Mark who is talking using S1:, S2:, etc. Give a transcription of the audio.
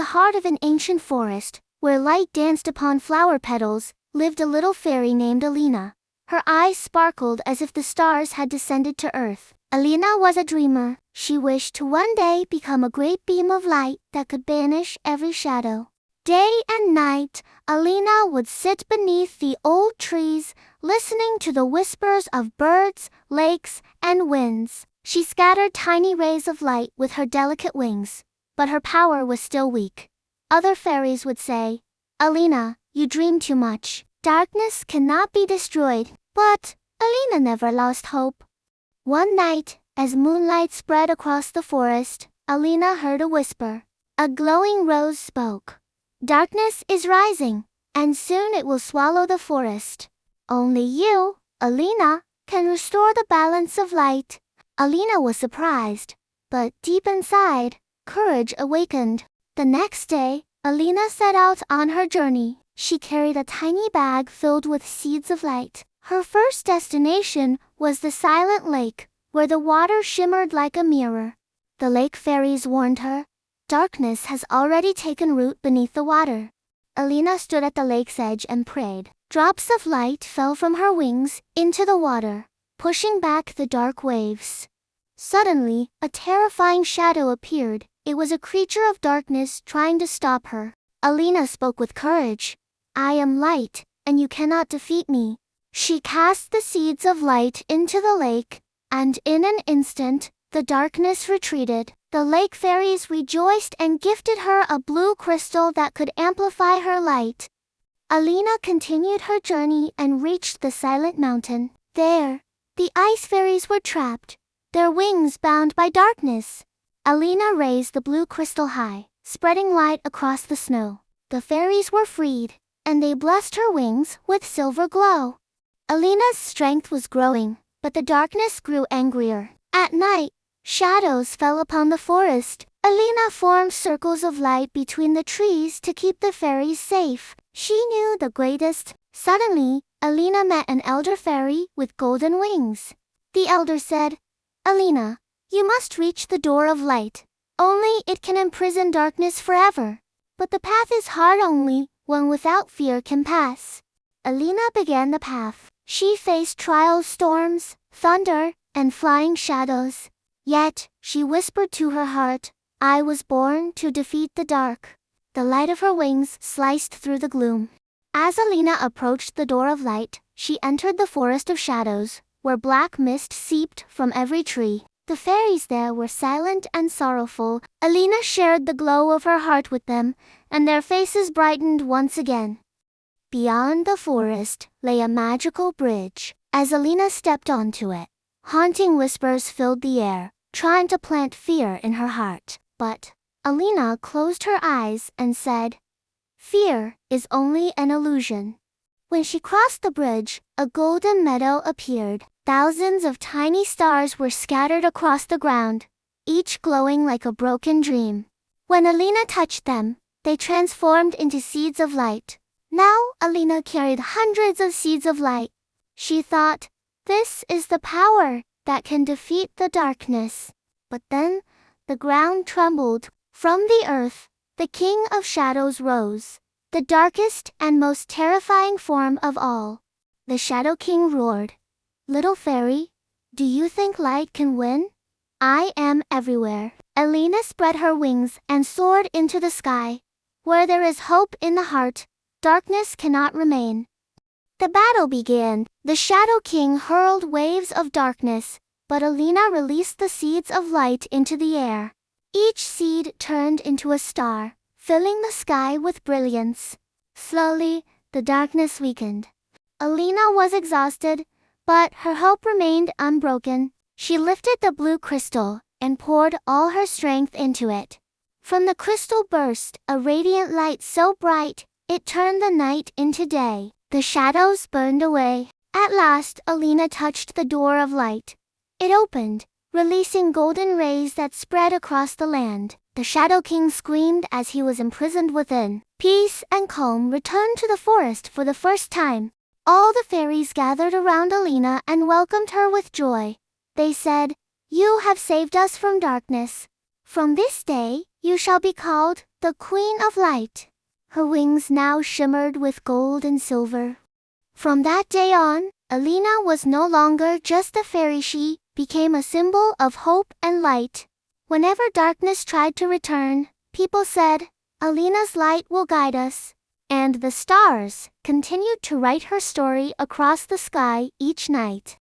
S1: the heart of an ancient forest, where light danced upon flower petals, lived a little fairy named Alina. Her eyes sparkled as if the stars had descended to earth. Alina was a dreamer. She wished to one day become a great beam of light that could banish every shadow. Day and night, Alina would sit beneath the old trees, listening to the whispers of birds, lakes, and winds. She scattered tiny rays of light with her delicate wings, but her power was still weak. Other fairies would say, "Alina, you dream too much. Darkness cannot be destroyed." But Alina never lost hope. One night, as moonlight spread across the forest, Alina heard a whisper. A glowing rose spoke. "Darkness is rising, and soon it will swallow the forest. Only you, Alina, can restore the balance of light." Alina was surprised, but deep inside, courage awakened. The next day, Alina set out on her journey. She carried a tiny bag filled with seeds of light. Her first destination was the silent lake, where the water shimmered like a mirror. The lake fairies warned her, "Darkness has already taken root beneath the water." Alina stood at the lake's edge and prayed. Drops of light fell from her wings into the water, pushing back the dark waves. Suddenly, a terrifying shadow appeared. It was a creature of darkness trying to stop her. Alina spoke with courage. "I am light, and you cannot defeat me." She cast the seeds of light into the lake, and in an instant, the darkness retreated. The lake fairies rejoiced and gifted her a blue crystal that could amplify her light. Alina continued her journey and reached the silent mountain. There, the ice fairies were trapped, their wings bound by darkness. Alina raised the blue crystal high, spreading light across the snow. The fairies were freed, and they blessed her wings with silver glow. Alina's strength was growing, but the darkness grew angrier. At night, shadows fell upon the forest. Alina formed circles of light between the trees to keep the fairies safe. She knew the greatest. Suddenly, Alina met an elder fairy with golden wings. The elder said, "Alina, you must reach the door of light. Only it can imprison darkness forever. But the path is hard, only one without fear can pass." Alina began the path. She faced trials, storms, thunder, and flying shadows. Yet, she whispered to her heart, "I was born to defeat the dark." The light of her wings sliced through the gloom. As Alina approached the door of light, she entered the forest of shadows, where black mist seeped from every tree. The fairies there were silent and sorrowful. Alina shared the glow of her heart with them, and their faces brightened once again. Beyond the forest lay a magical bridge. As Alina stepped onto it, haunting whispers filled the air, trying to plant fear in her heart. But Alina closed her eyes and said, "Fear is only an illusion." When she crossed the bridge, a golden meadow appeared. Thousands of tiny stars were scattered across the ground, each glowing like a broken dream. When Alina touched them, they transformed into seeds of light. Now Alina carried hundreds of seeds of light. She thought, "This is the power that can defeat the darkness." But then, the ground trembled. From the earth, the King of Shadows rose, the darkest and most terrifying form of all. The Shadow King roared, "Little fairy, do you think light can win? I am everywhere." Alina spread her wings and soared into the sky. Where there is hope in the heart, darkness cannot remain. The battle began. The Shadow King hurled waves of darkness, but Alina released the seeds of light into the air. Each seed turned into a star, filling the sky with brilliance. Slowly, the darkness weakened. Alina was exhausted, but her hope remained unbroken. She lifted the blue crystal and poured all her strength into it. From the crystal burst a radiant light so bright, it turned the night into day. The shadows burned away. At last, Alina touched the door of light. It opened, releasing golden rays that spread across the land. The Shadow King screamed as he was imprisoned within. Peace and calm returned to the forest for the first time. All the fairies gathered around Alina and welcomed her with joy. They said, "You have saved us from darkness. From this day, you shall be called the Queen of Light. Her wings now shimmered with gold and silver. From that day on, Alina was no longer just a fairy. She became a symbol of hope and light. Whenever darkness tried to return, people said, Alina's light will guide us. And the stars continued to write her story across the sky each night.